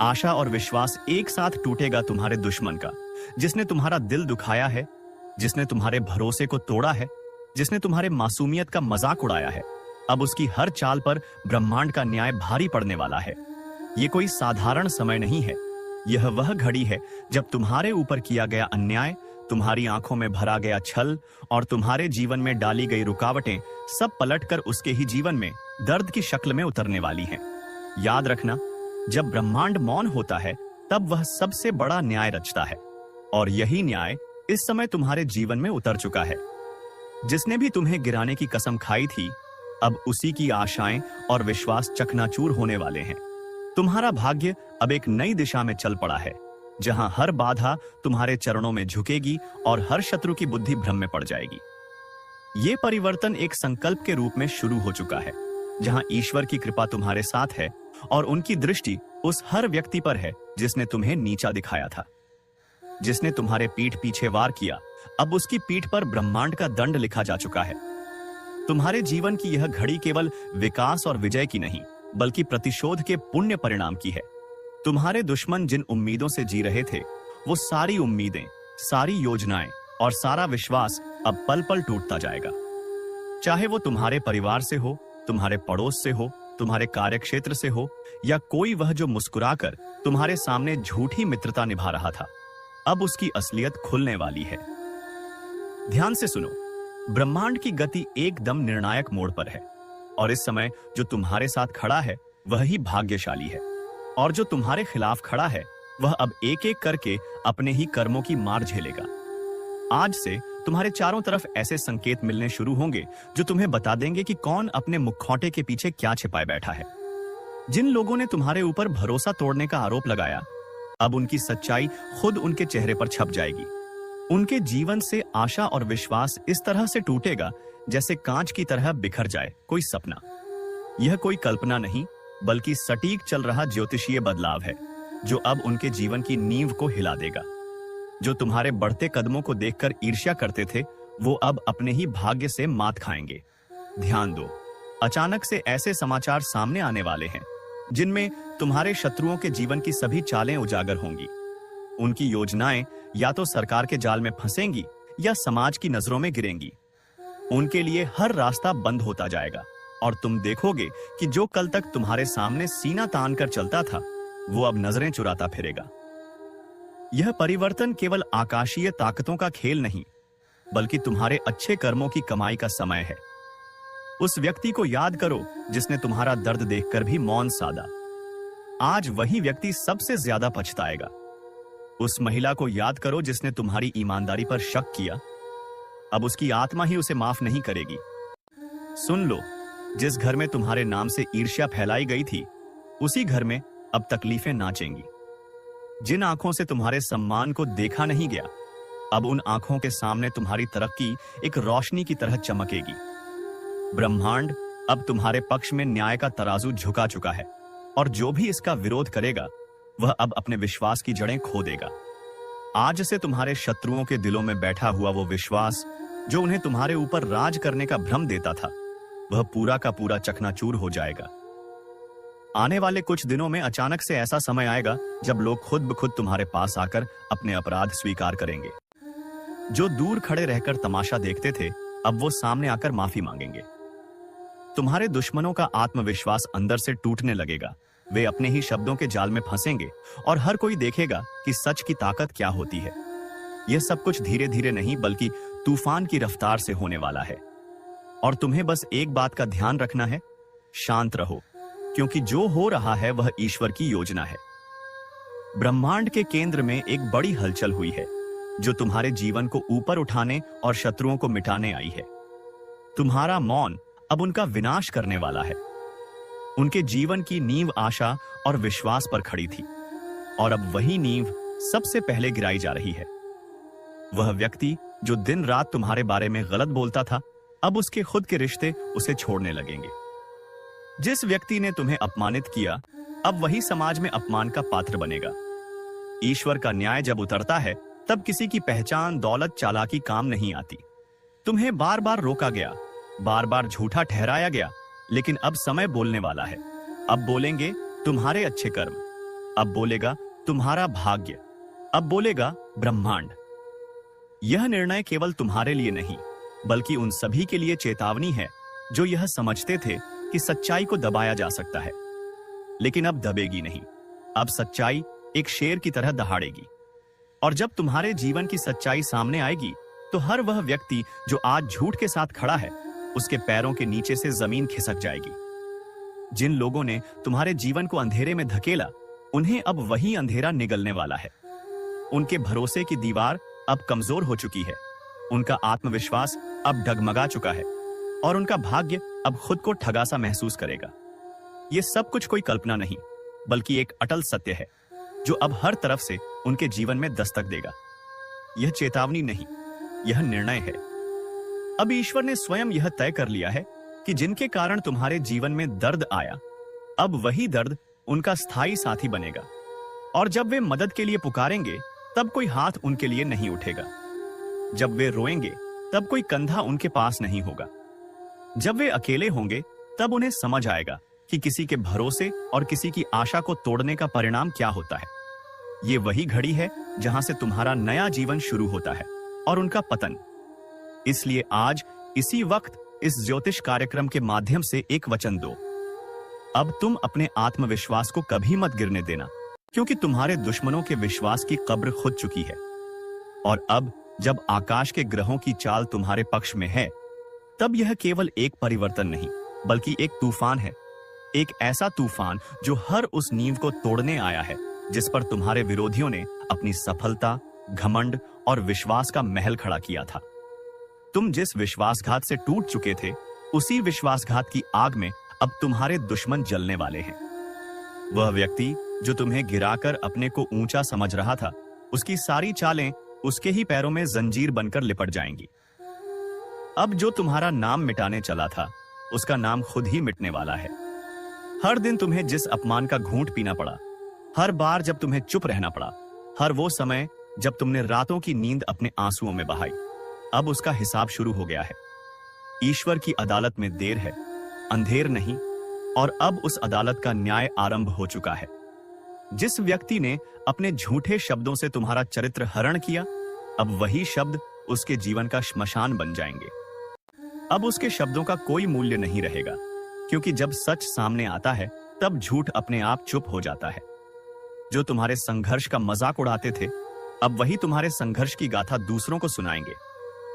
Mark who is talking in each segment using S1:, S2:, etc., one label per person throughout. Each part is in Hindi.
S1: आशा और विश्वास एक साथ टूटेगा तुम्हारे दुश्मन का, जिसने तुम्हारा दिल दुखाया है, जिसने तुम्हारे भरोसे को तोड़ा है, जिसने तुम्हारे मासूमियत का मजाक उड़ाया है। अब उसकी हर चाल पर ब्रह्मांड का न्याय भारी पड़ने वाला है। ये कोई साधारण समय नहीं है। यह वह घड़ी है जब तुम्हारे ऊपर किया गया अन्याय, तुम्हारी आंखों में भरा गया छल और तुम्हारे जीवन में डाली गई रुकावटें सब पलटकर उसके ही जीवन में दर्द की शक्ल में उतरने वाली हैं। याद रखना, जब ब्रह्मांड मौन होता है तब वह सबसे बड़ा न्याय रचता है, और यही न्याय इस समय तुम्हारे जीवन में उतर चुका है। जिसने भी तुम्हें गिराने की कसम खाई थी, अब उसी की आशाएं और विश्वास चकनाचूर होने वाले हैं। तुम्हारा भाग्य अब एक नई दिशा में चल पड़ा है, जहां हर बाधा तुम्हारे चरणों में झुकेगी और हर शत्रु की बुद्धि भ्रम में पड़ जाएगी। ये परिवर्तन एक संकल्प के रूप में शुरू हो चुका है, जहां ईश्वर की कृपा तुम्हारे साथ है और उनकी दृष्टि उस हर व्यक्ति पर है जिसने तुम्हें नीचा दिखाया था। जिसने तुम्हारे पीठ पीछे वार किया, अब उसकी पीठ पर ब्रह्मांड का दंड लिखा जा चुका है। तुम्हारे जीवन की यह घड़ी केवल विकास और विजय की नहीं, बल्कि प्रतिशोध के पुण्य परिणाम की है। तुम्हारे दुश्मन जिन उम्मीदों से जी रहे थे, वो सारी उम्मीदें, सारी योजनाएं और सारा विश्वास अब पल पल टूटता जाएगा। चाहे वो तुम्हारे परिवार से हो, तुम्हारे पड़ोस से हो, तुम्हारे कार्यक्षेत्र से हो, या कोई वह जो मुस्कुराकर तुम्हारे सामने झूठी मित्रता निभा रहा था, अब उसकी असलियत खुलने वाली है। ध्यान से सुनो, ब्रह्मांड की गति एकदम निर्णायक मोड़ पर है, और इस समय जो तुम्हारे साथ खड़ा है वह ही भाग्यशाली है, और जो तुम्हारे खिलाफ खड़ा है वह अब एक एक करके अपने ही कर्मों की मार झेलेगा। आज से तुम्हारे चारों तरफ ऐसे संकेत मिलने शुरू होंगे जो तुम्हें बता देंगे कि कौन अपने मुखौटे के पीछे क्या छिपाए बैठा है। जिन लोगों ने तुम्हारे ऊपर भरोसा तोड़ने का आरोप लगाया, अब उनकी सच्चाई खुद उनके चेहरे पर छप जाएगी। उनके जीवन से आशा और विश्वास इस तरह से टूटेगा जैसे कांच की तरह बिखर जाए कोई सपना। यह कोई कल्पना नहीं, बल्कि सटीक चल रहा ज्योतिषीय बदलाव है, जो अब उनके जीवन की नींव को हिला देगा। जो तुम्हारे बढ़ते कदमों को देखकर ईर्ष्या करते थे, वो अब अपने ही भाग्य से मात खाएंगे। ध्यान दो, अचानक से ऐसे समाचार सामने आने वाले हैं जिनमें तुम्हारे शत्रुओं के जीवन की सभी चालें उजागर होंगी। उनकी योजनाएं या तो सरकार के जाल में फंसेंगी या समाज की नजरों में गिरेंगी। उनके लिए हर रास्ता बंद होता जाएगा, और तुम देखोगे कि जो कल तक तुम्हारे सामने सीना तान कर चलता था, वो अब नजरें चुराता फिरेगा। यह परिवर्तन केवल आकाशीय ताकतों का खेल नहीं, बल्कि तुम्हारे अच्छे कर्मों की कमाई का समय है। उस व्यक्ति को याद करो जिसने तुम्हारा दर्द देखकर भी मौन साधा। आज वही व्यक्ति सबसे ज्यादा पछताएगा। उस महिला को याद करो जिसने तुम्हारी ईमानदारी पर शक किया, अब उसकी आत्मा ही उसे माफ नहीं करेगी। सुन लो, जिस घर में तुम्हारे नाम से ईर्ष्या फैलाई गई थी, उसी घर में अब तकलीफें नाचेंगी। जिन आंखों से तुम्हारे सम्मान को देखा नहीं गया, अब उन आंखों के सामने तुम्हारी तरक्की एक रोशनी की तरह चमकेगी। ब्रह्मांड अब तुम्हारे पक्ष में न्याय का तराजू झुका चुका है, और जो भी इसका विरोध करेगा वह अब अपने विश्वास की जड़ें खो देगा। आज से तुम्हारे शत्रुओं के दिलों में बैठा हुआ वो विश्वास जो उन्हें तुम्हारे ऊपर राज करने का भ्रम देता था, वह पूरा का पूरा चकनाचूर हो जाएगा। आने वाले कुछ दिनों में अचानक से ऐसा समय आएगा जब लोग खुद ब खुद तुम्हारे पास आकर अपने अपराध स्वीकार करेंगे। जो दूर खड़े रहकर तमाशा देखते थे, अब वो सामने आकर माफी मांगेंगे। तुम्हारे दुश्मनों का आत्मविश्वास अंदर से टूटने लगेगा। वे अपने ही शब्दों के जाल में फंसेंगे, और हर कोई देखेगा कि सच की ताकत क्या होती है। यह सब कुछ धीरे धीरे नहीं, बल्कि तूफान की रफ्तार से होने वाला है। और तुम्हें बस एक बात का ध्यान रखना है, शांत रहो, क्योंकि जो हो रहा है वह ईश्वर की योजना है। ब्रह्मांड के केंद्र में एक बड़ी हलचल हुई है, जो तुम्हारे जीवन को ऊपर उठाने और शत्रुओं को मिटाने आई है। तुम्हारा मौन अब उनका विनाश करने वाला है। उनके जीवन की नींव आशा और विश्वास पर खड़ी थी, और अब वही नींव सबसे पहले गिराई जा रही है। वह व्यक्ति जो दिन रात तुम्हारे बारे में गलत बोलता था, अब उसके खुद के रिश्ते उसे छोड़ने लगेंगे। जिस व्यक्ति ने तुम्हें अपमानित किया, अब वही समाज में अपमान का पात्र बनेगा। ईश्वर का न्याय जब उतरता है, तब किसी की पहचान, दौलत, चालाकी काम नहीं आती। तुम्हें बार बार रोका गया, बार बार झूठा ठहराया गया, लेकिन अब समय बोलने वाला है। अब बोलेंगे तुम्हारे अच्छे कर्म, अब बोलेगा तुम्हारा भाग्य, अब बोलेगा ब्रह्मांड। यह निर्णय केवल तुम्हारे लिए नहीं, बल्कि उन सभी के लिए चेतावनी है जो यह समझते थे कि सच्चाई को दबाया जा सकता है, लेकिन अब दबेगी नहीं। अब सच्चाई एक शेर की तरह दहाड़ेगी। और जब तुम्हारे जीवन की सच्चाई सामने आएगी, तो हर वह व्यक्ति जो आज झूठ के साथ खड़ा है, उसके पैरों के नीचे से जमीन खिसक जाएगी। जिन लोगों ने तुम्हारे जीवन को अंधेरे में धकेला, उन्हें अब वही अंधेरा निगलने वाला है। उनके भरोसे की दीवार अब कमजोर हो चुकी है, उनका आत्मविश्वास अब डगमगा चुका है, और उनका भाग्य अब खुद को ठगा सा महसूस करेगा। यह सब कुछ कोई कल्पना नहीं, बल्कि एक अटल सत्य है जो अब हर तरफ से उनके जीवन में दस्तक देगा। यह चेतावनी नहीं, यह निर्णय है। अब ईश्वर ने स्वयं यह तय कर लिया है कि जिनके कारण तुम्हारे जीवन में दर्द आया, अब वही दर्द उनका स्थायी साथी बनेगा। और जब वे मदद के लिए पुकारेंगे, तब कोई हाथ उनके लिए नहीं उठेगा। जब वे रोएंगे, तब कोई कंधा उनके पास नहीं होगा। जब वे अकेले होंगे, तब उन्हें समझ आएगा कि किसी के भरोसे और किसी की आशा को तोड़ने का परिणाम क्या होता है। ये वही घड़ी है जहां से तुम्हारा नया जीवन शुरू होता है और उनका पतन। इसलिए आज इसी वक्त इस ज्योतिष कार्यक्रम के माध्यम से एक वचन दो। अब तुम अपने आत्मविश्वास को कभी मत गिरने देना, क्योंकि तुम्हारे दुश्मनों के विश्वास की कब्र खुद चुकी है। और अब जब आकाश के ग्रहों की चाल तुम्हारे पक्ष में है, तब यह केवल एक परिवर्तन नहीं, बल्कि एक तूफान है। एक ऐसा तूफान जो हर उस नींव को तोड़ने आया है जिस पर तुम्हारे विरोधियों ने अपनी सफलता, घमंड और विश्वास का महल खड़ा किया था। तुम जिस विश्वासघात से टूट चुके थे, उसी विश्वासघात की आग में अब तुम्हारे दुश्मन जलने वाले हैं। वह व्यक्ति जो तुम्हें गिराकर अपने को ऊंचा समझ रहा था, उसकी सारी चालें उसके ही पैरों में जंजीर बनकर लिपट जाएंगी। अब जो तुम्हारा नाम मिटाने चला था, उसका नाम खुद ही मिटने वाला है। हर दिन तुम्हें जिस अपमान का घूंट पीना पड़ा, हर बार जब तुम्हें चुप रहना पड़ा, हर वो समय जब तुमने रातों की नींद अपने आंसुओं में बहाई, अब उसका हिसाब शुरू हो गया है। ईश्वर की अदालत में देर है, अंधेर नहीं, और अब उस अदालत का न्याय आरंभ हो चुका है। जिस व्यक्ति ने अपने झूठे शब्दों से तुम्हारा चरित्र हरण किया, अब वही शब्द उसके जीवन का श्मशान बन जाएंगे। अब उसके शब्दों का कोई मूल्य नहीं रहेगा, क्योंकि जब सच सामने आता है, तब झूठ अपने आप चुप हो जाता है। जो तुम्हारे संघर्ष का मजाक उड़ाते थे, अब वही तुम्हारे संघर्ष की गाथा दूसरों को सुनाएंगे।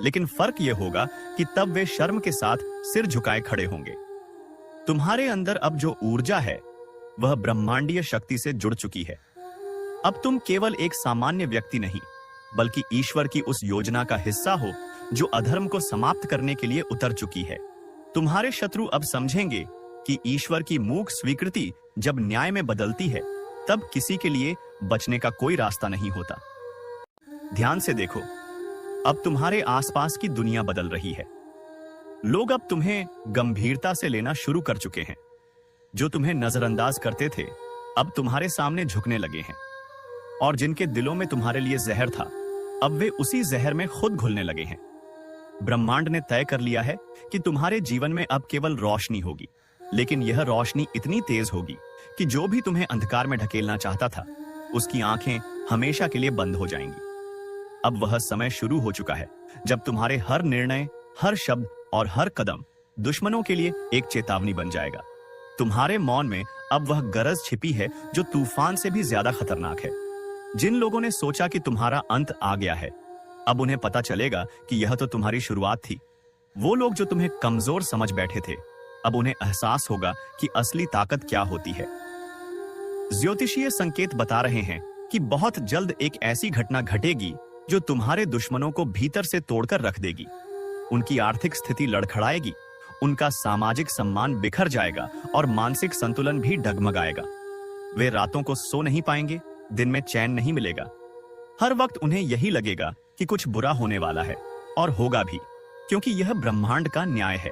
S1: लेकिन फर्क यह होगा कि तब वे शर्म के साथ सिर झुकाए खड़े होंगे। तुम्हारे अंदर अब जो ऊर्जा है, वह ब्रह्मांडीय शक्ति से जुड़ चुकी है। अब तुम केवल एक सामान्य व्यक्ति नहीं, बल्कि ईश्वर की उस योजना का हिस्सा हो जो अधर्म को समाप्त करने के लिए उतर चुकी है। तुम्हारे शत्रु अब समझेंगे कि ईश्वर की मूक स्वीकृति जब न्याय में बदलती है, तब किसी के लिए बचने का कोई रास्ता नहीं होता। ध्यान से देखो, अब तुम्हारे आसपास की दुनिया बदल रही है। लोग अब तुम्हें गंभीरता से लेना शुरू कर चुके हैं। जो तुम्हें नजरअंदाज करते थे, अब तुम्हारे सामने झुकने लगे हैं। और जिनके दिलों में तुम्हारे लिए जहर था, अब वे उसी जहर में खुद घुलने लगे हैं। ब्रह्मांड ने तय कर लिया है कि तुम्हारे जीवन में अब केवल रोशनी होगी, लेकिन यह रोशनी इतनी तेज होगी कि जो भी तुम्हें अंधकार में ढकेलना चाहता था, उसकी आंखें हमेशा के लिए बंद हो जाएंगी। अब वह समय शुरू हो चुका है जब तुम्हारे हर निर्णय, हर शब्द और हर कदम दुश्मनों के लिए एक चेतावनी बन जाएगा। तुम्हारे मौन में अब वह गरज छिपी है जो तूफान से भी ज्यादा खतरनाक है। जिन लोगों ने सोचा कि तुम्हारा अंत आ गया है, अब उन्हें पता चलेगा कि यह तो तुम्हारी शुरुआत थी। वो लोग जो तुम्हें कमजोर समझ बैठे थे, अब उन्हें एहसास होगा कि असली ताकत क्या होती है। ज्योतिषीय संकेत बता रहे हैं कि बहुत जल्द एक ऐसी घटना घटेगी जो तुम्हारे दुश्मनों को भीतर से तोड़कर रख देगी। उनकी आर्थिक स्थिति लड़खड़ाएगी, उनका सामाजिक सम्मान बिखर जाएगा और मानसिक संतुलन भी डगमगाएगा। वे रातों को सो नहीं पाएंगे, दिन में चैन नहीं मिलेगा। हर वक्त उन्हें यही लगेगा कि कुछ बुरा होने वाला है, और होगा भी, क्योंकि यह ब्रह्मांड का न्याय है।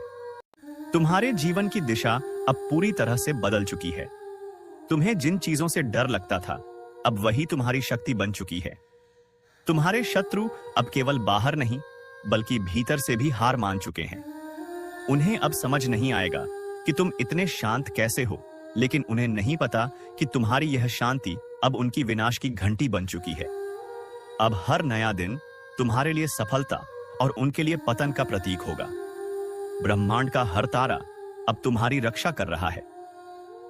S1: तुम्हारे जीवन की दिशा अब पूरी तरह से बदल चुकी है। तुम्हें जिन चीजों से डर लगता था, अब वही तुम्हारी शक्ति बन चुकी है। तुम्हारे शत्रु अब केवल बाहर नहीं, बल्कि भीतर से भी हार मान चुके हैं। उन्हें अब समझ नहीं आएगा कि तुम इतने शांत कैसे हो, लेकिन उन्हें नहीं पता कि तुम्हारी यह शांति अब उनकी विनाश की घंटी बन चुकी है। अब हर नया दिन तुम्हारे लिए सफलता और उनके लिए पतन का प्रतीक होगा। ब्रह्मांड का हर तारा अब तुम्हारी रक्षा कर रहा है।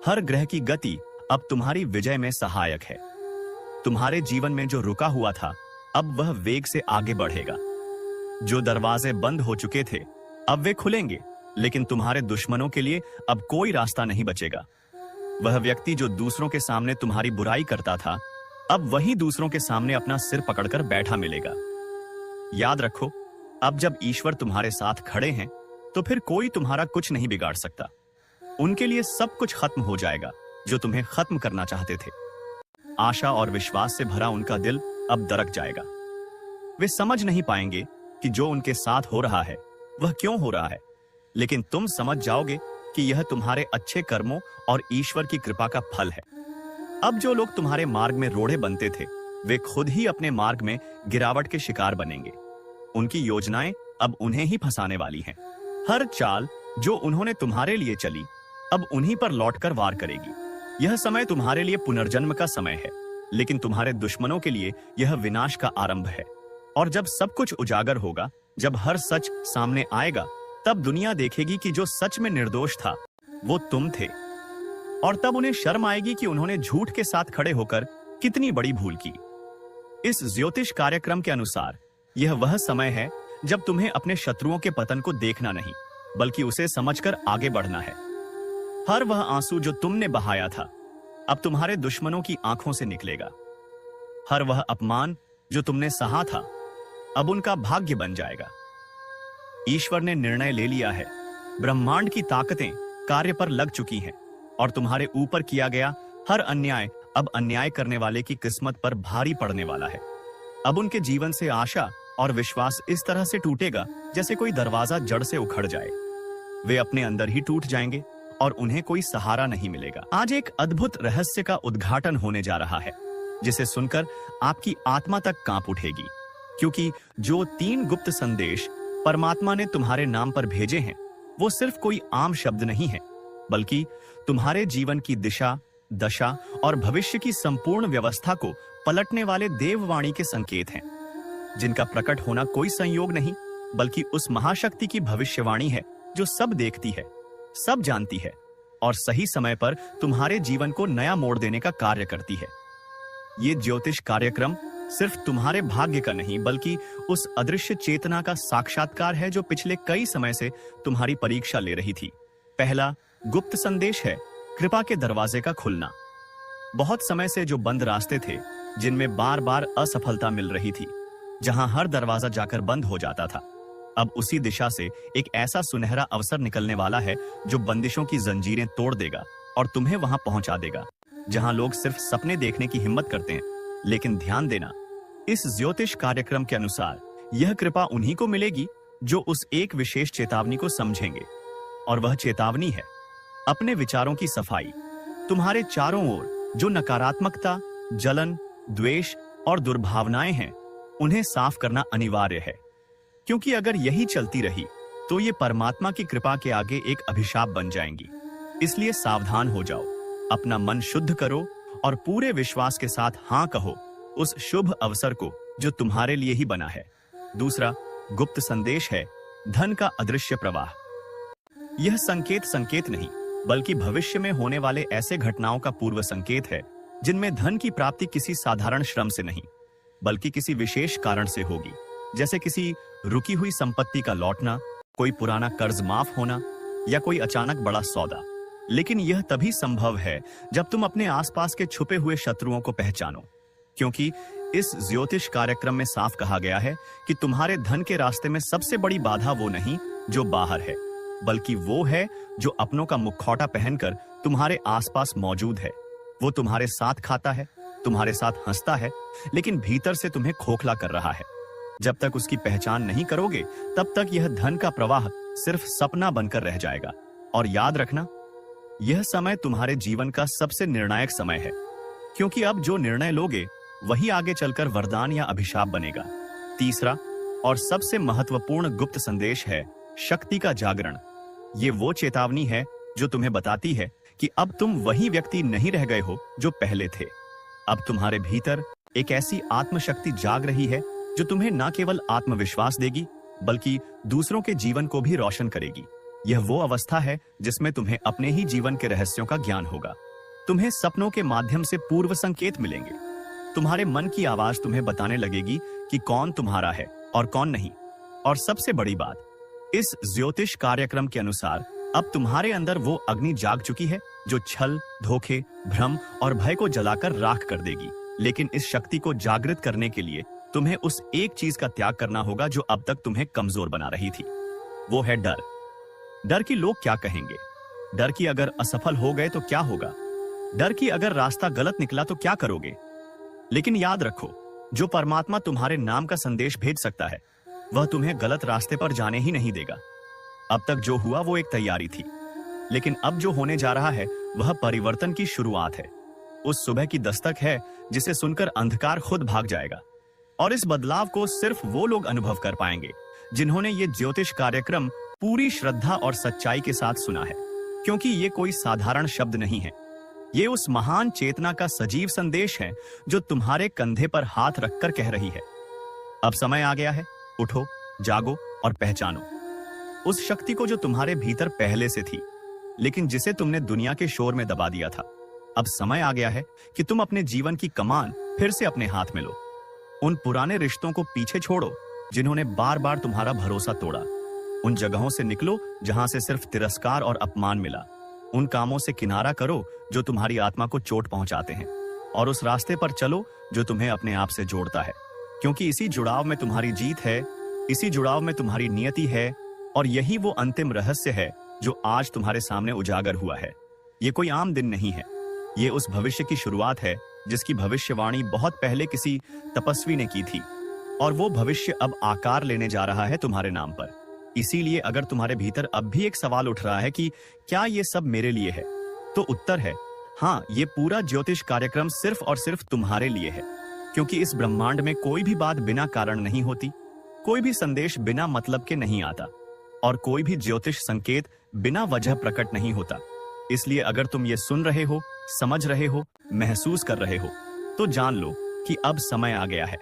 S1: हर ग्रह की गति अब तुम्हारी विजय में सहायक है। तुम्हारे जीवन में जो रुका हुआ था, अब वह वेग से आगे बढ़ेगा। जो दरवाजे बंद हो चुके थे, अब वे खुलेंगे, लेकिन तुम्हारे दुश्मनों के लिए अब कोई रास्ता नहीं बचेगा। वह व्यक्ति जो दूसरों के सामने तुम्हारी बुराई करता था, अब वही दूसरों के सामने अपना सिर पकड़कर बैठा मिलेगा। याद रखो, अब जब ईश्वर तुम्हारे साथ खड़े हैं, तो फिर कोई तुम्हारा कुछ नहीं बिगाड़ सकता। उनके लिए सब कुछ खत्म हो जाएगा जो तुम्हें खत्म करना चाहते थे। आशा और विश्वास से भरा उनका दिल अब दरक जाएगा। वे समझ नहीं पाएंगे कि जो उनके साथ हो रहा है वह क्यों हो रहा है, लेकिन तुम समझ जाओगे कि यह तुम्हारे अच्छे कर्मों और ईश्वर की कृपा का फल है। अब जो लोग तुम्हारे मार्ग में रोड़े बनते थे, वे खुद ही अपने मार्ग में गिरावट के शिकार बनेंगे। उनकी योजनाएं अब उन्हें ही फंसाने वाली हैं। हर चाल जो उन्होंने तुम्हारे लिए चली, अब उन्हीं पर लौटकर वार करेगी। यह समय तुम्हारे लिए पुनर्जन्म का समय है, लेकिन तुम्हारे दुश्मनों के लिए यह विनाश का आरंभ है। और जब सब कुछ उजागर होगा, जब हर सच सामने आएगा, तब दुनिया देखेगी कि जो सच में निर्दोष था वो तुम थे। और तब उन्हें शर्म आएगी कि उन्होंने झूठ के साथ खड़े होकर कितनी बड़ी भूल की। इस ज्योतिष कार्यक्रम के अनुसार यह वह समय है जब तुम्हें अपने शत्रुओं के पतन को देखना नहीं, बल्कि उसे समझकर आगे बढ़ना है। हर वह आंसू जो तुमने बहाया था, अब तुम्हारे दुश्मनों की आंखों से निकलेगा। हर वह अपमान जो तुमने सहा था, अब उनका भाग्य बन जाएगा। ईश्वर ने निर्णय ले लिया है। ब्रह्मांड की ताकतें कार्य पर लग चुकी हैं और तुम्हारे ऊपर किया गया हर अन्याय अब अन्याय करने वाले की किस्मत पर भारी पड़ने वाला है। अब उनके जीवन से आशा और विश्वास इस तरह से टूटेगा जैसे कोई दरवाजा जड़ से उखड़ जाए। वे अपने अंदर ही टूट जाएंगे और उन्हें कोई सहारा नहीं मिलेगा। आज एक अद्भुत रहस्य का उद्घाटन होने जा रहा है, जिसे सुनकर आपकी आत्मा तक कांप उठेगी, क्योंकि जो 3 गुप्त संदेश परमात्मा ने तुम्हारे नाम पर भेजे हैं, वो सिर्फ कोई आम शब्द नहीं है, बल्कि तुम्हारे जीवन की दिशा, दशा और भविष्य की संपूर्ण व्यवस्था को पलटने वाले देववाणी के संकेत हैं, जिनका प्रकट होना कोई संयोग नहीं, बल्कि उस महाशक्ति की भविष्यवाणी है जो सब देखती है, सब जानती है और सही समय पर तुम्हारे जीवन को नया मोड़ देने का कार्य करती है। ये ज्योतिष कार्यक्रम सिर्फ तुम्हारे भाग्य का नहीं, बल्कि उस अदृश्य चेतना का साक्षात्कार है जो पिछले कई समय से तुम्हारी परीक्षा ले रही थी। पहला गुप्त संदेश है कृपा के दरवाजे का खुलना। बहुत समय से जो बंद रास्ते थे, जिनमें बार बार असफलता मिल रही थी, जहां हर दरवाजा जाकर बंद हो जाता था, अब उसी दिशा से एक ऐसा सुनहरा अवसर निकलने वाला है जो बंदिशों की जंजीरें तोड़ देगा और तुम्हें वहां पहुंचा देगा जहां लोग सिर्फ सपने देखने की हिम्मत करते हैं। लेकिन ध्यान देना, इस ज्योतिष कार्यक्रम के अनुसार यह कृपा उन्हीं को मिलेगी जो उस एक विशेष चेतावनी को समझेंगे, और वह चेतावनी है अपने विचारों की सफाई। तुम्हारे चारों ओर जो नकारात्मकता, जलन, द्वेष और दुर्भावनाएं हैं, उन्हें साफ करना अनिवार्य है, क्योंकि अगर यही चलती रही तो ये परमात्मा की कृपा के आगे एक अभिशाप बन जाएंगी। इसलिए सावधान हो जाओ, अपना मन शुद्ध करो और पूरे विश्वास के साथ हाँ कहो उस शुभ अवसर को जो तुम्हारे लिए ही बना है। दूसरा गुप्त संदेश है धन का अदृश्य प्रवाह। यह संकेत नहीं, बल्कि भविष्य में होने वाले ऐसे घटनाओं का पूर्व संकेत है जिनमें धन की प्राप्ति किसी साधारण श्रम से नहीं, बल्कि किसी विशेष कारण से होगी, जैसे किसी रुकी हुई संपत्ति का लौटना, कोई पुराना कर्ज माफ होना या कोई अचानक बड़ा सौदा। लेकिन यह तभी संभव है जब तुम अपने आसपास के छुपे हुए शत्रुओं को पहचानो, क्योंकि इस ज्योतिष कार्यक्रम में साफ कहा गया है कि तुम्हारे धन के रास्ते में सबसे बड़ी बाधा वो नहीं जो बाहर है, बल्कि वो है जो अपनों का मुखौटा पहनकर तुम्हारे आसपास मौजूद है। वो तुम्हारे साथ खाता है, तुम्हारे साथ हंसता है, लेकिन भीतर से तुम्हें खोखला कर रहा है। जब तक उसकी पहचान नहीं करोगे, तब तक यह धन का प्रवाह सिर्फ सपना बनकर रह जाएगा। और याद रखना, यह समय तुम्हारे जीवन का सबसे निर्णायक समय है, क्योंकि अब जो निर्णय लोगे वही आगे चलकर वरदान या अभिशाप बनेगा। तीसरा और सबसे महत्वपूर्ण गुप्त संदेश है शक्ति का जागरण। ये वो चेतावनी है जो तुम्हें बताती है कि अब तुम वही व्यक्ति नहीं रह गए हो जो पहले थे। अब तुम्हारे भीतर एक ऐसी आत्मशक्ति जाग रही है जो तुम्हें न केवल आत्मविश्वास देगी बल्कि दूसरों के जीवन को भी रोशन करेगी। यह वो अवस्था है जिसमें तुम्हें अपने ही जीवन के रहस्यों का ज्ञान होगा। तुम्हें सपनों के माध्यम से पूर्व संकेत मिलेंगे। तुम्हारे मन की आवाज तुम्हें बताने लगेगी कि कौन तुम्हारा है और कौन नहीं। और सबसे बड़ी बात, इस ज्योतिष कार्यक्रम के अनुसार अब तुम्हारे अंदर वो अग्नि जाग चुकी है जो छल, धोखे, भ्रम और भय को जलाकर राख कर देगी। लेकिन इस शक्ति को जागृत करने के लिए तुम्हें उस एक चीज का त्याग करना होगा जो अब तक तुम्हें कमजोर बना रही थी। वो है डर। डर की लोग क्या कहेंगे, डर की अगर असफल हो गए तो क्या होगा, डर की अगर रास्ता गलत निकला तो क्या करोगे। लेकिन याद रखो, जो परमात्मा तुम्हारे नाम का संदेश भेज सकता है वह तुम्हें गलत रास्ते पर जाने ही नहीं देगा। अब तक जो हुआ वो एक तैयारी थी, लेकिन अब जो होने जा रहा है वह परिवर्तन की शुरुआत है। उस सुबह की दस्तक है जिसे सुनकर अंधकार खुद भाग जाएगा। और इस बदलाव को सिर्फ वो लोग अनुभव कर पाएंगे जिन्होंने ये ज्योतिष कार्यक्रम पूरी श्रद्धा और सच्चाई के साथ सुना है, क्योंकि ये कोई साधारण शब्द नहीं है। ये उस महान चेतना का सजीव संदेश है जो तुम्हारे कंधे पर हाथ रखकर कह रही है, अब समय आ गया है, उठो, जागो और पहचानो उस शक्ति को जो तुम्हारे भीतर पहले से थी, लेकिन जिसे तुमने दुनिया के शोर में दबा दिया था। अब समय आ गया है कि तुम अपने जीवन की कमान फिर से अपने हाथ में लो। उन पुराने रिश्तों को पीछे छोड़ो जिन्होंने बार बार तुम्हारा भरोसा तोड़ा। उन जगहों से निकलो जहां से सिर्फ तिरस्कार और अपमान मिला। उन कामों से किनारा करो जो तुम्हारी आत्मा को चोट पहुंचाते हैं, और उस रास्ते पर चलो जो तुम्हें अपने आप से जोड़ता है, क्योंकि इसी जुड़ाव में तुम्हारी जीत है, इसी जुड़ाव में तुम्हारी नियति है, और यही वो अंतिम रहस्य है जो आज तुम्हारे सामने उजागर हुआ है। ये कोई आम दिन नहीं है, ये उस भविष्य की शुरुआत है जिसकी भविष्यवाणी बहुत पहले किसी तपस्वी ने की थी, और वो भविष्य अब आकार लेने जा रहा है तुम्हारे नाम पर। इसीलिए अगर तुम्हारे भीतर अब भी एक सवाल उठ रहा है कि क्या ये सब मेरे लिए है, तो उत्तर है हाँ, ये पूरा ज्योतिष कार्यक्रम सिर्फ और सिर्फ तुम्हारे लिए है। क्योंकि इस ब्रह्मांड में कोई भी बात बिना कारण नहीं होती, कोई भी संदेश बिना मतलब के नहीं आता, और कोई भी ज्योतिष संकेत बिना वजह प्रकट नहीं होता। इसलिए अगर तुम ये सुन रहे हो, समझ रहे हो, महसूस कर रहे हो, तो जान लो कि अब समय आ गया है।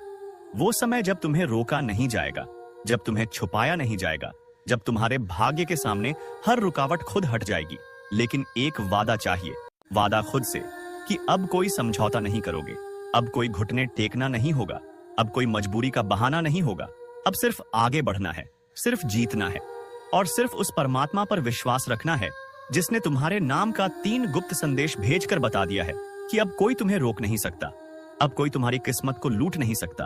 S1: वो समय जब तुम्हें रोका नहीं जाएगा, जब तुम्हें छुपाया नहीं जाएगा, जब तुम्हारे भाग्य के सामने हर रुकावट खुद हट जाएगी। लेकिन एक वादा चाहिए, वादा खुद से, कि अब कोई समझौता नहीं करोगे, अब कोई घुटने टेकना नहीं होगा, अब कोई मजबूरी का बहाना नहीं होगा। अब सिर्फ आगे बढ़ना है, सिर्फ जीतना है, और सिर्फ उस परमात्मा पर विश्वास रखना है जिसने तुम्हारे नाम का 3 गुप्त संदेश भेजकर बता दिया है कि अब कोई तुम्हें रोक नहीं सकता, अब कोई तुम्हारी किस्मत को लूट नहीं सकता,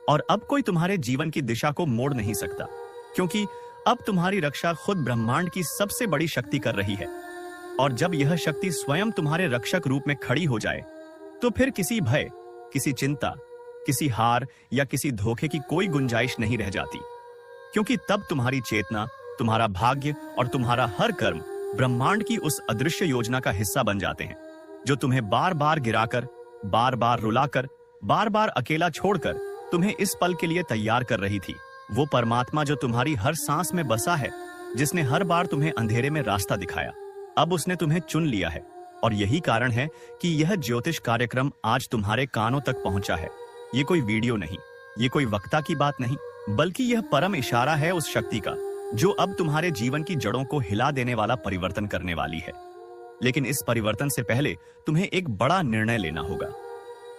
S1: और अब कोई तुम्हारे जीवन की दिशा को मोड़ नहीं सकता, क्योंकि अब तुम्हारी रक्षा खुद ब्रह्मांड की सबसे बड़ी शक्ति कर रही है। और जब यह शक्ति स्वयं तुम्हारे रक्षक रूप में खड़ी हो जाए, तो फिर किसी भय, किसी चिंता, किसी हार या किसी धोखे की कोई गुंजाइश नहीं रह जाती, क्योंकि तब तुम्हारी चेतना, तुम्हारा भाग्य और तुम्हारा हर कर्म ब्रह्मांड की उस अदृश्य योजना का हिस्सा बन जाते हैं जो तुम्हें बार बार गिराकर, बार बार रुलाकर, बार बार अकेला छोड़कर तुम्हें इस पल के लिए तैयार कर रही थी। वो परमात्मा जो तुम्हारी हर सांस में बसा है, जिसने हर बार तुम्हें अंधेरे में रास्ता दिखाया, अब उसने तुम्हें चुन लिया है। और यही कारण है कि यह ज्योतिष कार्यक्रम आज तुम्हारे कानों तक पहुंचा है। ये कोई वीडियो नहीं, ये कोई वक्ता की बात नहीं, बल्कि यह परम इशारा है उस शक्ति का जो अब तुम्हारे जीवन की जड़ों को हिला देने वाला परिवर्तन करने वाली है। लेकिन इस परिवर्तन से पहले तुम्हें एक बड़ा निर्णय लेना होगा।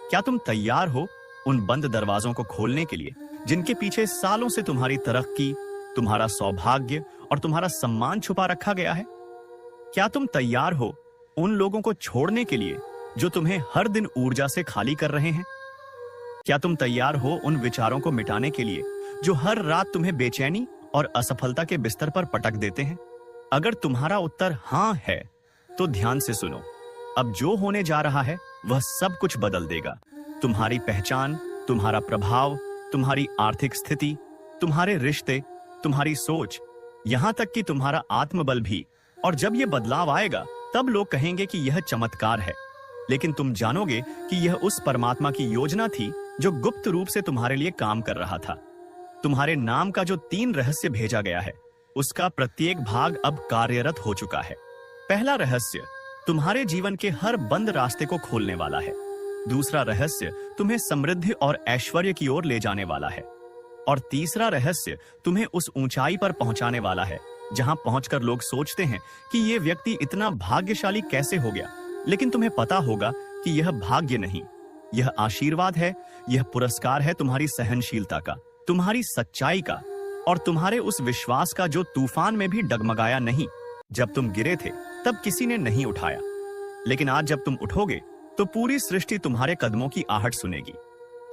S1: क्या तुम तैयार हो उन बंद दरवाजों को खोलने के लिए जिनके पीछे सालों से तुम्हारी तरक्की, तुम्हारा सौभाग्य और तुम्हारा सम्मान छुपा रखा गया है? क्या तुम तैयार हो उन लोगों को छोड़ने के लिए जो तुम्हें हर दिन ऊर्जा से खाली कर रहे हैं? क्या तुम तैयार हो उन विचारों को मिटाने के लिए जो हर रात तुम्हें बेचैनी और असफलता के बिस्तर पर पटक देते हैं? अगर तुम्हारा उत्तर हाँ है, तो ध्यान से सुनो। अब जो होने जा रहा है वह सब कुछ बदल देगा। तुम्हारी पहचान, तुम्हारा प्रभाव, तुम्हारी आर्थिक स्थिति, तुम्हारे रिश्ते, तुम्हारी सोच, यहां तक कि तुम्हारा आत्मबल भी। और जब यह बदलाव आएगा, तब लोग कहेंगे कि यह चमत्कार है, लेकिन तुम जानोगे कि यह उस परमात्मा की योजना थी जो गुप्त रूप से तुम्हारे लिए काम कर रहा था। तुम्हारे नाम का जो 3 रहस्य भेजा गया है, उसका प्रत्येक भाग अब कार्यरत हो चुका है। पहला रहस्य तुम्हारे जीवन के हर बंद रास्ते को खोलने वाला है। दूसरा रहस्य तुम्हें समृद्धि और ऐश्वर्य की ओर ले जाने वाला है। और तीसरा रहस्य तुम्हें उस ऊंचाई पर पहुंचाने वाला है जहां पहुंचकर लोग सोचते हैं कि यह व्यक्ति इतना भाग्यशाली कैसे हो गया। लेकिन तुम्हें पता होगा कि यह भाग्य नहीं, यह आशीर्वाद है, यह पुरस्कार है तुम्हारी सहनशीलता का, तुम्हारी सच्चाई का और तुम्हारे उस विश्वास का जो तूफान में भी डगमगाया नहीं। जब तुम गिरे थे तब किसी ने नहीं उठाया, लेकिन आज जब तुम उठोगे तो पूरी सृष्टि तुम्हारे कदमों की आहट सुनेगी।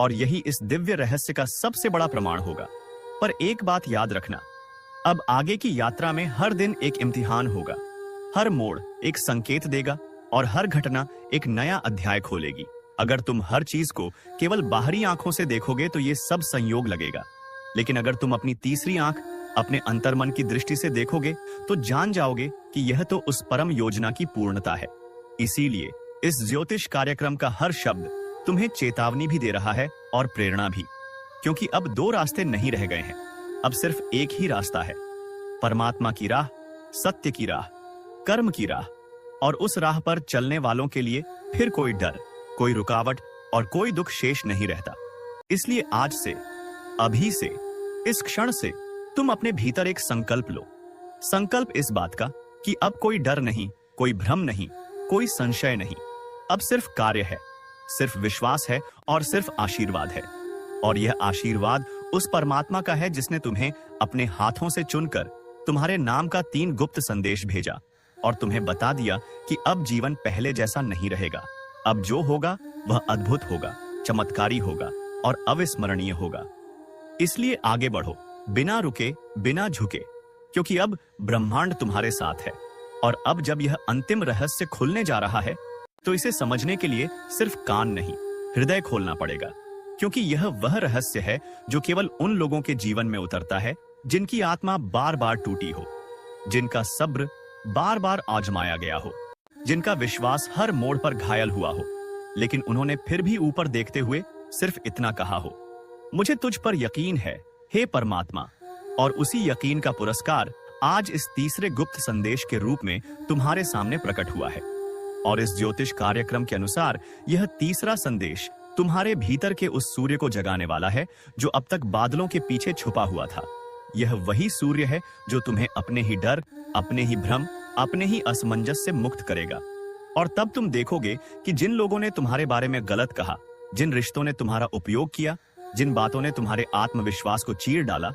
S1: और यही इस दिव्य रहस्य का सबसे बड़ा प्रमाण होगा। पर एक बात याद रखना, अब आगे की यात्रा में हर दिन एक इम्तिहान होगा। हर मोड़ एक संकेत देगा और हर घटना एक नया अध्याय खोलेगी। अगर तुम हर चीज को केवल बाहरी आंखों से देखोगे तो ये सब संयोग लगेगा, लेकिन अगर तुम अपनी तीसरी आंख, अपने अंतर्मन की दृष्टि से देखोगे तो जान जाओगे कि यह तो उस परम योजना की पूर्णता है। इसीलिए इस ज्योतिष कार्यक्रम का हर शब्द तुम्हें चेतावनी भी दे रहा है और प्रेरणा भी, क्योंकि अब दो रास्ते नहीं रह गए हैं, अब सिर्फ एक ही रास्ता है, परमात्मा की राह, सत्य की राह, कर्म की राह। और उस राह पर चलने वालों के लिए फिर कोई डर, कोई रुकावट और कोई दुख शेष नहीं रहता। इसलिए आज से, अभी से, इस क्षण से तुम अपने भीतर एक संकल्प लो। संकल्प इस बात का कि अब कोई डर नहीं, कोई भ्रम नहीं, कोई संशय नहीं। अब सिर्फ कार्य है, सिर्फ विश्वास है और सिर्फ आशीर्वाद है। और यह आशीर्वाद उस परमात्मा का है जिसने तुम्हें अपने हाथों से चुनकर तुम्हारे नाम का 3 गुप्त संदेश भेजा और तुम्हें बता दिया कि अब जीवन पहले जैसा नहीं रहेगा। अब जो होगा वह अद्भुत होगा, चमत्कारी होगा और अविस्मरणीय होगा। इसलिए आगे बढ़ो, बिना रुके, बिना झुके, क्योंकि अब ब्रह्मांड तुम्हारे साथ है। और अब जब यह अंतिम रहस्य खुलने जा रहा है तो इसे समझने के लिए सिर्फ कान नहीं, हृदय खोलना पड़ेगा, क्योंकि यह वह रहस्य है जो केवल उन लोगों के जीवन में उतरता है जिनकी आत्मा बार बार टूटी हो, जिनका सब्र बार बार आजमाया गया हो, जिनका विश्वास हर मोड़ पर घायल हुआ हो, लेकिन उन्होंने फिर भी ऊपर देखते हुए सिर्फ इतना कहा हो, मुझे तुझ पर यकीन है हे परमात्मा। और उसी यकीन का पुरस्कार आज इस तीसरे गुप्त संदेश के रूप में तुम्हारे सामने प्रकट हुआ है। और इस ज्योतिष कार्यक्रम के अनुसार यह तीसरा संदेश तुम्हारे भीतर के उस सूर्य को जगाने वाला है जो अब तक बादलों के पीछे छुपा हुआ था। यह वही सूर्य है जो तुम्हें अपने ही डर, अपने ही भ्रम, अपने ही असमंजस से मुक्त करेगा। और तब तुम देखोगे कि जिन लोगों ने तुम्हारे बारे में गलत कहा, जिन रिश्तों ने तुम्हारा उपयोग किया, जिन बातों ने तुम्हारे आत्मविश्वास को चीर डाला,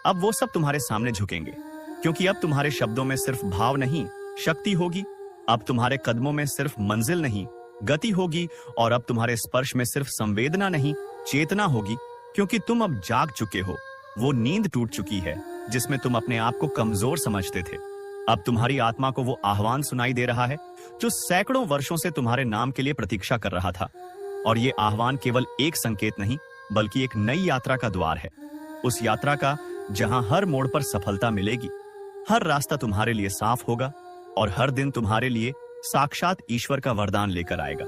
S1: अब वो सब तुम्हारे सामने झुकेंगे, क्योंकि अब तुम्हारे शब्दों में सिर्फ भाव नहीं, शक्ति होगी। अब तुम्हारे कदमों में सिर्फ मंजिल नहीं, गति होगी। और अब तुम्हारे स्पर्श में सिर्फ संवेदना नहीं, चेतना होगी, क्योंकि तुम अब जाग चुके हो। वो नींद टूट चुकी है जिसमें तुम अपने आप को कमजोर समझते थे। अब तुम्हारी आत्मा को वो आह्वान सुनाई दे रहा है जो सैकड़ों वर्षों से तुम्हारे नाम के लिए प्रतीक्षा कर रहा था। और ये आह्वान केवल एक संकेत नहीं, बल्कि एक नई यात्रा का द्वार है। उस यात्रा का जहां हर मोड़ पर सफलता मिलेगी, हर रास्ता तुम्हारे लिए साफ होगा और हर दिन तुम्हारे लिए साक्षात ईश्वर का वरदान लेकर आएगा।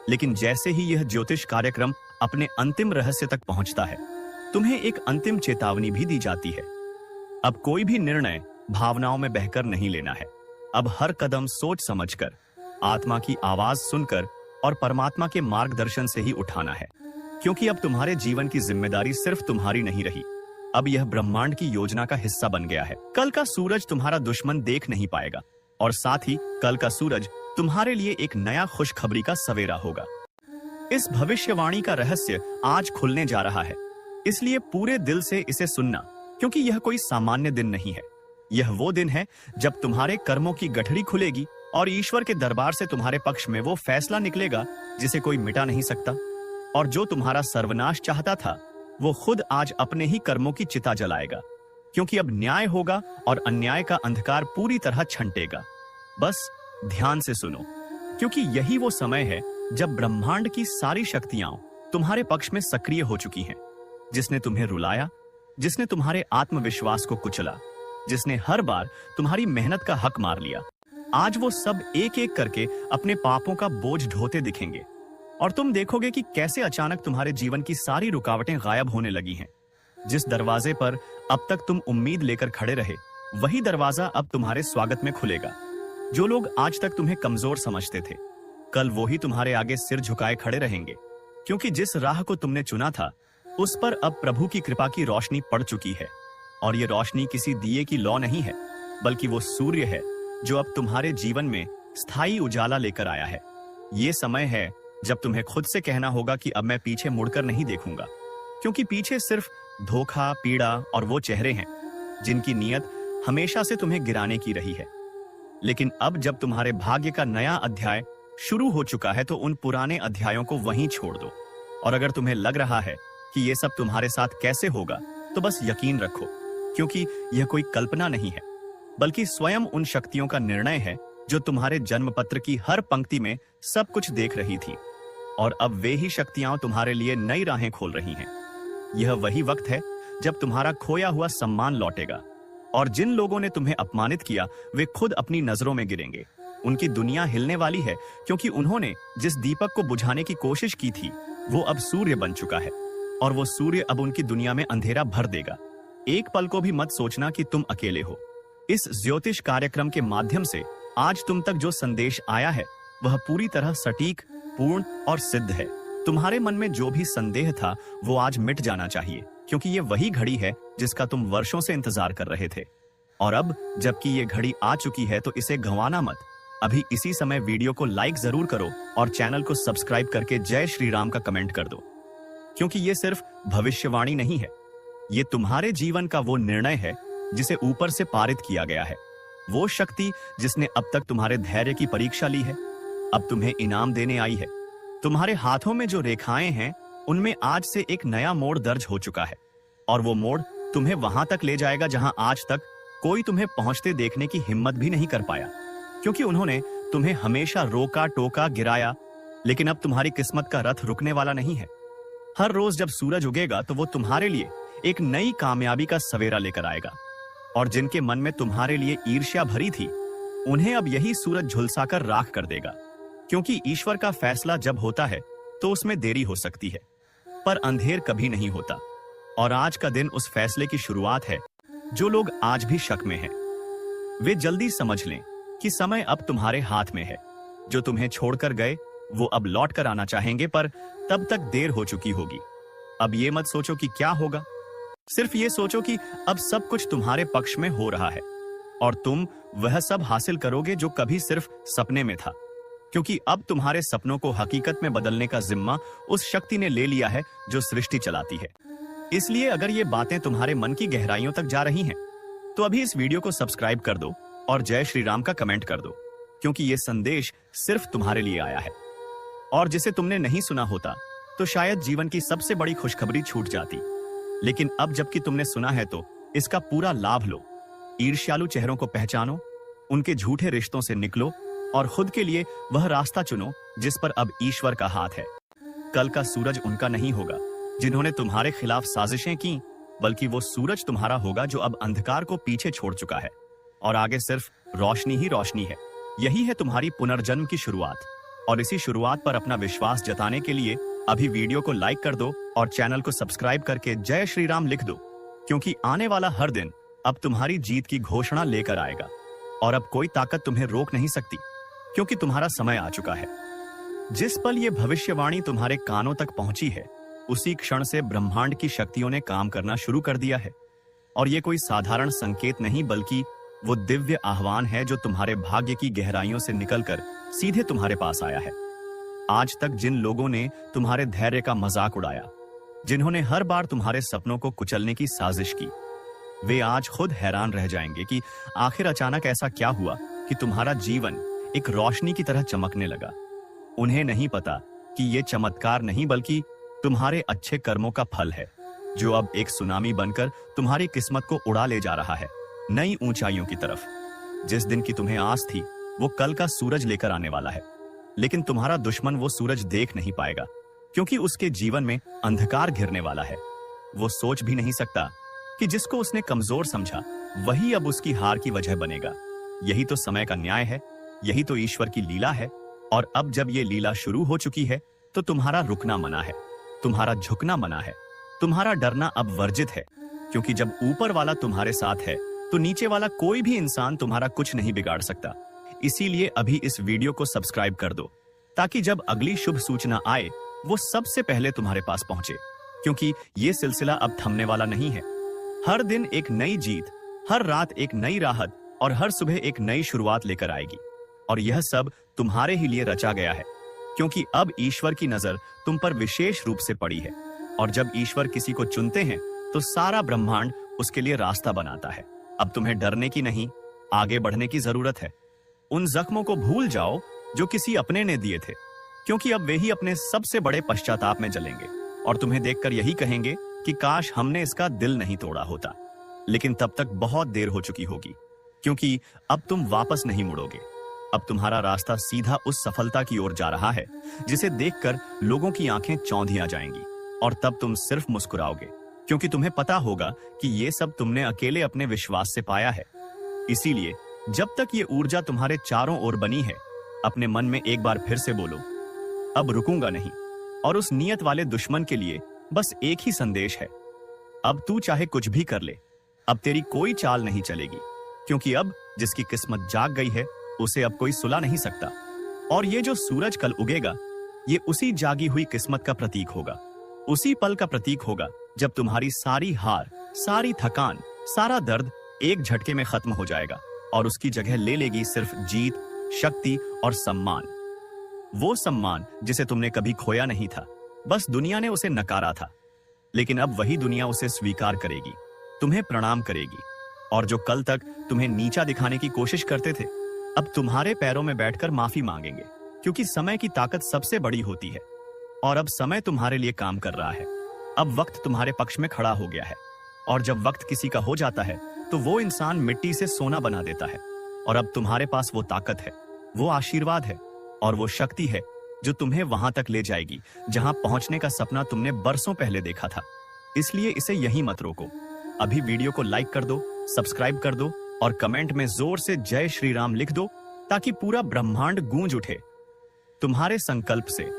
S1: लेकिन जैसे ही यह ज्योतिष कार्यक्रम अपने अंतिम रहस्य तक पहुंचता है, तुम्हें एक अंतिम चेतावनी भी दी जाती है। अब कोई भी निर्णय भावनाओं में बहकर नहीं लेना है। अब हर कदम सोच समझकर, आत्मा की आवाज सुनकर और परमात्मा के मार्गदर्शन से ही उठाना है, क्योंकि अब तुम्हारे जीवन की जिम्मेदारी सिर्फ तुम्हारी नहीं रही। अब यह ब्रह्मांड की योजना का हिस्सा बन गया है। कल का सूरज तुम्हारा दुश्मन देख नहीं पाएगा और साथ ही कल का सूरज तुम्हारे लिए एक नया खुशखबरी का सवेरा होगा। इस भविष्यवाणी का रहस्य आज खुलने जा रहा है, इसलिए पूरे दिल से इसे सुनना, क्योंकि यह कोई सामान्य दिन नहीं है। यह वो दिन है जब तुम्हारे कर्मों की गठरी खुलेगी और ईश्वर के दरबार से तुम्हारे पक्ष में वो फैसला निकलेगा जिसे कोई मिटा नहीं सकता। और जो तुम्हारा सर्वनाश चाहता था, वो खुद आज अपने ही कर्मों की चिता जलाएगा, क्योंकि अब न्याय होगा और अन्याय का अंधकार पूरी तरह छंटेगा। बस ध्यान से सुनो, क्योंकि यही वो समय है जब ब्रह्मांड की सारी शक्तियां तुम्हारे पक्ष में सक्रिय हो चुकी हैं। जिसने तुम्हें रुलाया, जिसने तुम्हारे आत्मविश्वास को कुचला, जिसने हर बार तुम्हारी मेहनत का हक मार लिया, आज वो सब एक एक करके अपने पापों का बोझ ढोते दिखेंगे। और तुम देखोगे कि कैसे अचानक तुम्हारे जीवन की सारी रुकावटें गायब होने लगी हैं। जिस दरवाजे पर अब तक तुम उम्मीद लेकर खड़े रहे, वही दरवाजा अब तुम्हारे स्वागत में खुलेगा। जो लोग आज तक तुम्हें कमजोर समझते थे, कल वो ही तुम्हारे आगे सिर झुकाए खड़े रहेंगे। क्योंकि जिस राह को तुमने चुना था उस पर अब प्रभु की कृपा की रोशनी पड़ चुकी है। और ये रोशनी किसी दिए की लौ नहीं है, बल्कि वो सूर्य है जो अब तुम्हारे जीवन में स्थायी उजाला लेकर आया है। ये समय है जब तुम्हें खुद से कहना होगा कि अब मैं पीछे मुड़कर नहीं देखूंगा, क्योंकि पीछे सिर्फ धोखा, पीड़ा और वो चेहरे हैं जिनकी नीयत हमेशा से तुम्हें गिराने की रही है। लेकिन अब जब तुम्हारे भाग्य का नया अध्याय शुरू हो चुका है तो उन पुराने अध्यायों को वहीं छोड़ दो। और अगर तुम्हें लग रहा है कि ये सब तुम्हारे साथ कैसे होगा, तो बस यकीन रखो, क्योंकि यह कोई कल्पना नहीं है, बल्कि स्वयं उन शक्तियों का निर्णय है जो तुम्हारे जन्म पत्र की हर पंक्ति में सब कुछ देख रही थी। और अब वे ही शक्तियां तुम्हारे लिए नई राहें खोल रही हैं। यह वही वक्त है जब तुम्हारा खोया हुआ सम्मान लौटेगा, और जिन लोगों ने तुम्हें अपमानित किया वे खुद अपनी नजरों में गिरेंगे। उनकी दुनिया हिलने वाली है, क्योंकि उन्होंने जिस दीपक को बुझाने की कोशिश की थी वो अब सूर्य बन चुका है, और वो सूर्य अब उनकी दुनिया में अंधेरा भर देगा। एक पल को भी मत सोचना कि तुम अकेले हो। इस ज्योतिष कार्यक्रम के माध्यम से आज तुम तक जो संदेश आया है वह पूरी तरह सटीक, पूर्ण और सिद्ध है। तुम्हारे मन में जो भी संदेह था वो आज मिट जाना चाहिए, क्योंकि ये वही घड़ी है जिसका तुम वर्षों से इंतजार कर रहे थे। और अब जबकि ये घड़ी आ चुकी है तो इसे गंवाना मत। अभी इसी समय वीडियो को लाइक जरूर करो और चैनल को सब्सक्राइब करके जय श्री राम का कमेंट कर दो, क्योंकि ये सिर्फ भविष्यवाणी नहीं है, ये तुम्हारे जीवन का वो निर्णय है जिसे ऊपर से पारित किया गया है। वो शक्ति जिसने अब तक तुम्हारे धैर्य की परीक्षा ली है, अब तुम्हें इनाम देने आई है। तुम्हारे हाथों में जो रेखाएं हैं उनमें आज से एक नया मोड़ दर्ज हो चुका है, और वो मोड़ तुम्हें वहां तक ले जाएगा जहां आज तक कोई तुम्हें पहुंचते देखने की हिम्मत भी नहीं कर पाया, क्योंकि उन्होंने तुम्हें हमेशा रोका, टोका, गिराया। लेकिन अब तुम्हारी किस्मत का रथ रुकने वाला नहीं है। हर रोज जब सूरज उगेगा तो वो तुम्हारे लिए एक नई कामयाबी का सवेरा लेकर आएगा, और जिनके मन में तुम्हारे लिए ईर्ष्या भरी थी उन्हें अब यही सूरज झुलसाकर राख कर देगा। क्योंकि ईश्वर का फैसला जब होता है तो उसमें देरी हो सकती है, पर अंधेर कभी नहीं होता। और आज का दिन उस फैसले की शुरुआत है। जो लोग आज भी शक में हैं, वे जल्दी समझ लें कि समय अब तुम्हारे हाथ में है। जो तुम्हें छोड़कर गए वो अब लौट कर आना चाहेंगे, पर तब तक देर हो चुकी होगी। अब ये मत सोचो कि क्या होगा, सिर्फ ये सोचो कि अब सब कुछ तुम्हारे पक्ष में हो रहा है, और तुम वह सब हासिल करोगे जो कभी सिर्फ सपने में था। क्योंकि अब तुम्हारे सपनों को हकीकत में बदलने का जिम्मा उस शक्ति ने ले लिया है जो सृष्टि चलाती है। इसलिए अगर ये बातें तुम्हारे मन की गहराइयों तक जा रही हैं, तो अभी इस वीडियो को सब्सक्राइब कर दो और जय श्री राम का कमेंट कर दो, क्योंकि ये संदेश सिर्फ तुम्हारे लिए आया है। और जिसे तुमने नहीं सुना होता तो शायद जीवन की सबसे बड़ी खुशखबरी छूट जाती। लेकिन अब जबकि तुमने सुना है तो इसका पूरा लाभ लो। ईर्ष्यालु चेहरों को पहचानो, उनके झूठे रिश्तों से निकलो और खुद के लिए वह रास्ता चुनो जिस पर अब ईश्वर का हाथ है। कल का सूरज उनका नहीं होगा जिन्होंने तुम्हारे खिलाफ साजिशें की, बल्कि वो सूरज तुम्हारा होगा जो अब अंधकार को पीछे छोड़ चुका है, और आगे सिर्फ रोशनी ही रोशनी है। यही है तुम्हारी पुनर्जन्म की शुरुआत। और इसी शुरुआत पर अपना विश्वास जताने के लिए अभी वीडियो को लाइक कर दो और चैनल को सब्सक्राइब करके जय श्री राम लिख दो, क्योंकि आने वाला हर दिन अब तुम्हारी जीत की घोषणा लेकर आएगा, और अब कोई ताकत तुम्हें रोक नहीं सकती, क्योंकि तुम्हारा समय आ चुका है। जिस पल ये भविष्यवाणी तुम्हारे कानों तक पहुंची है, उसी क्षण से ब्रह्मांड की शक्तियों ने काम करना शुरू कर दिया है। और ये कोई साधारण संकेत नहीं, बल्कि वो दिव्य आह्वान है जो तुम्हारे भाग्य की गहराइयों से निकलकर सीधे तुम्हारे पास आया है। आज तक जिन लोगों ने तुम्हारे धैर्य का मजाक उड़ाया, जिन्होंने हर बार तुम्हारे सपनों को कुचलने की साजिश की, वे आज खुद हैरान रह जाएंगे कि आखिर अचानक ऐसा क्या हुआ कि तुम्हारा जीवन एक रोशनी की तरह चमकने लगा। उन्हें नहीं पता कि ये चमत्कार नहीं, बल्कि तुम्हारे अच्छे कर्मों का फल है, जो अब एक सुनामी बनकर तुम्हारी किस्मत को उड़ा ले जा रहा है नई ऊंचाइयों की तरफ। जिस दिन की तुम्हें आस थी वो कल का सूरज लेकर आने वाला है, लेकिन तुम्हारा दुश्मन वो सूरज देख नहीं पाएगा, क्योंकि उसके जीवन में अंधकार घिरने वाला है। वो सोच भी नहीं सकता कि जिसको उसने कमजोर समझा वही अब उसकी हार की वजह बनेगा। यही तो समय का न्याय है, यही तो ईश्वर की लीला है। और अब जब ये लीला शुरू हो चुकी है तो तुम्हारा रुकना मना है, तुम्हारा झुकना मना है, तुम्हारा डरना अब वर्जित है, क्योंकि जब ऊपर वाला तुम्हारे साथ है तो नीचे वाला कोई भी इंसान तुम्हारा कुछ नहीं बिगाड़ सकता। इसीलिए अभी इस वीडियो को सब्सक्राइब कर दो, ताकि जब अगली शुभ सूचना आए वो सबसे पहले तुम्हारे पास पहुंचे, क्योंकि ये सिलसिला अब थमने वाला नहीं है। हर दिन एक नई जीत, हर रात एक नई राहत और हर सुबह एक नई शुरुआत लेकर आएगी। और यह सब तुम्हारे ही लिए रचा गया है, क्योंकि अब ईश्वर की नजर तुम पर विशेष रूप से पड़ी है। और जब ईश्वर किसी को चुनते हैं तो सारा ब्रह्मांड उसके लिए रास्ता बनाता है। अब तुम्हें डरने की नहीं, आगे बढ़ने की जरूरत है। उन जख्मों को भूल जाओ जो किसी अपने ने दिए थे, क्योंकि अब वे ही अपने सबसे बड़े पश्चाताप में जलेंगे और तुम्हें देखकर यही कहेंगे कि काश हमने इसका दिल नहीं तोड़ा होता। लेकिन तब तक बहुत देर हो चुकी होगी, क्योंकि अब तुम वापस नहीं मुड़ोगे। अब तुम्हारा रास्ता सीधा उस सफलता की ओर जा रहा है जिसे देखकर लोगों की आंखें चौंधिया जाएंगी। और तब तुम सिर्फ मुस्कुराओगे, क्योंकि तुम्हें पता होगा कि ये सब तुमने अकेले अपने विश्वास से पाया है। इसीलिए जब तक ये ऊर्जा तुम्हारे चारों ओर बनी है, अपने मन में एक बार फिर से बोलो, अब रुकूंगा नहीं। और उस नियत वाले दुश्मन के लिए बस एक ही संदेश है, अब तू चाहे कुछ भी कर ले, अब तेरी कोई चाल नहीं चलेगी, क्योंकि अब जिसकी किस्मत जाग गई है उसे अब कोई सुला नहीं सकता। और ये जो सूरज कल उगेगा, ये उसी जागी हुई किस्मत का प्रतीक होगा, उसी पल का प्रतीक होगा जब तुम्हारी सारी हार, सारी थकान, सारा दर्द एक झटके में खत्म हो जाएगा और उसकी जगह ले लेगी सिर्फ जीत, शक्ति और सम्मान। वो सम्मान जिसे तुमने कभी खोया नहीं था, बस दुनिया ने उसे नकारा था। लेकिन अब वही दुनिया उसे स्वीकार करेगी, तुम्हें प्रणाम करेगी। और जो कल तक तुम्हें नीचा दिखाने की कोशिश करते थे, अब तुम्हारे पैरों में बैठकर माफी मांगेंगे, क्योंकि समय की ताकत सबसे बड़ी होती है। और अब समय तुम्हारे लिए काम कर रहा है। अब वक्त तुम्हारे पक्ष में खड़ा हो गया है। और जब वक्त किसी का हो जाता है तो वो इंसान मिट्टी से सोना बना देता है। और अब तुम्हारे पास वो ताकत है, वो आशीर्वाद है और वो शक्ति है जो तुम्हें वहां तक ले जाएगी जहां पहुंचने का सपना तुमने बरसों पहले देखा था। इसलिए इसे यहीं मत रोको। अभी वीडियो को लाइक कर दो, सब्सक्राइब कर दो और कमेंट में जोर से जय श्री राम लिख दो, ताकि पूरा ब्रह्मांड गूंज उठे तुम्हारे संकल्प से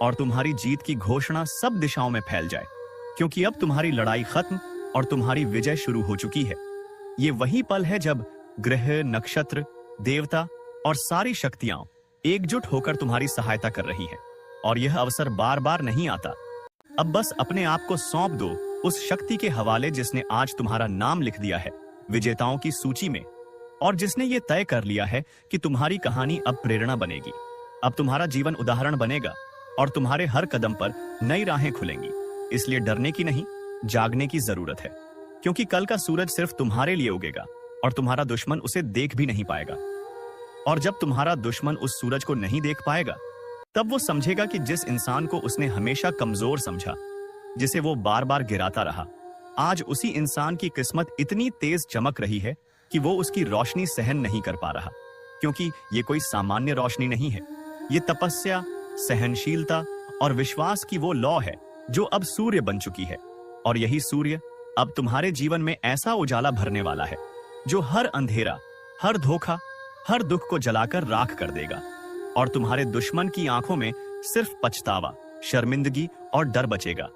S1: और तुम्हारी जीत की घोषणा सब दिशाओं में फैल जाए। क्योंकि अब तुम्हारी लड़ाई खत्म और तुम्हारी विजय शुरू हो चुकी है। ये वही पल है जब ग्रह, नक्षत्र, देवता और सारी शक्तियां एकजुट होकर तुम्हारी सहायता कर रही हैं। और यह अवसर बार बार नहीं आता। अब बस अपने आप को सौंप दो उस शक्ति के हवाले जिसने आज तुम्हारा नाम लिख दिया है विजेताओं की सूची में, और जिसने ये तय कर लिया है कि तुम्हारी कहानी अब प्रेरणा बनेगी। अब तुम्हारा जीवन उदाहरण बनेगा और तुम्हारे हर कदम पर नई राहें खुलेंगी। इसलिए डरने की नहीं, जागने की जरूरत है, क्योंकि कल का सूरज सिर्फ तुम्हारे लिए उगेगा और तुम्हारा दुश्मन उसे देख भी नहीं पाएगा। और जब तुम्हारा दुश्मन उस सूरज को नहीं देख पाएगा, तब वो समझेगा कि जिस इंसान को उसने हमेशा कमजोर समझा, जिसे वो बार बार गिराता रहा, आज उसी इंसान की किस्मत इतनी तेज चमक रही है कि वो उसकी रोशनी सहन नहीं कर पा रहा। क्योंकि ये कोई सामान्य रोशनी नहीं है, ये तपस्या, सहनशीलता और विश्वास की वो लौ है जो अब सूर्य बन चुकी है। और यही सूर्य अब तुम्हारे जीवन में ऐसा उजाला भरने वाला है जो हर अंधेरा, हर धोखा, हर दुख को जलाकर राख कर देगा। और तुम्हारे दुश्मन की आंखों में सिर्फ पछतावा, शर्मिंदगी और डर बचेगा,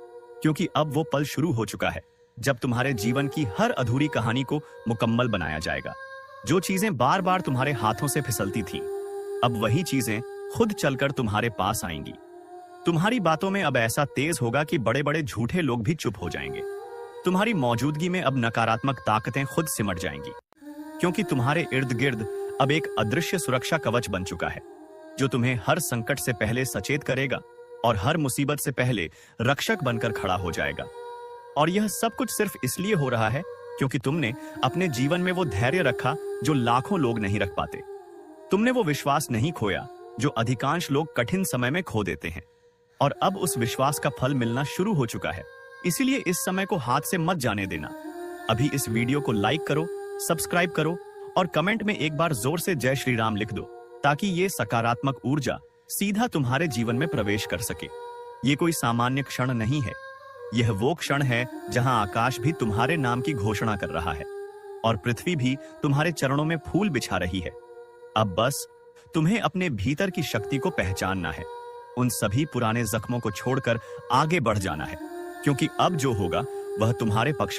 S1: क्योंकि अब वो पल शुरू हो चुका है जब तुम्हारे जीवन की हर अधूरी कहानी को मुकम्मल बनाया जाएगा। जो चीजें बार बार तुम्हारे हाथों से फिसलती थीं, अब वही चीजें खुद चलकर तुम्हारे पास आएंगी। तुम्हारी बातों में अब ऐसा तेज होगा कि बड़े बड़े झूठे लोग भी चुप हो जाएंगे। तुम्हारी मौजूदगी में अब नकारात्मक ताकतें खुद सिमट जाएंगी, क्योंकि तुम्हारे इर्द गिर्द अब एक अदृश्य सुरक्षा कवच बन चुका है जो तुम्हें हर संकट से पहले सचेत करेगा और हर मुसीबत से पहले रक्षक बनकर खड़ा हो जाएगा। और यह सब कुछ सिर्फ इसलिए हो रहा है क्योंकि तुमने अपने जीवन में वो धैर्य रखा जो लाखों लोग नहीं रख पाते। तुमने वो विश्वास नहीं खोया जो अधिकांश लोग कठिन समय में खो देते हैं। और अब उस विश्वास का फल मिलना शुरू हो चुका है। इसीलिए इस समय को हाथ से मत जाने देना। अभी इस वीडियो को लाइक करो, सब्सक्राइब करो और कमेंट में एक बार जोर से जय श्री राम लिख दो, ताकि ये सकारात्मक ऊर्जा सीधा तुम्हारे जीवन में प्रवेश कर सके। ये कोई सामान्य क्षण नहीं है, यह वो क्षण है जहां आकाश भी तुम्हारे नाम की घोषणा कर रहा है और पृथ्वी भी तुम्हारे चरणों में फूल बिछा रही है। अब बस तुम्हें अपने भीतर की शक्ति को पहचानना है, उन सभी पुराने जख्मों को छोड़कर आगे बढ़ जाना है, क्योंकि अब जो होगा वह तुम्हारे पक्ष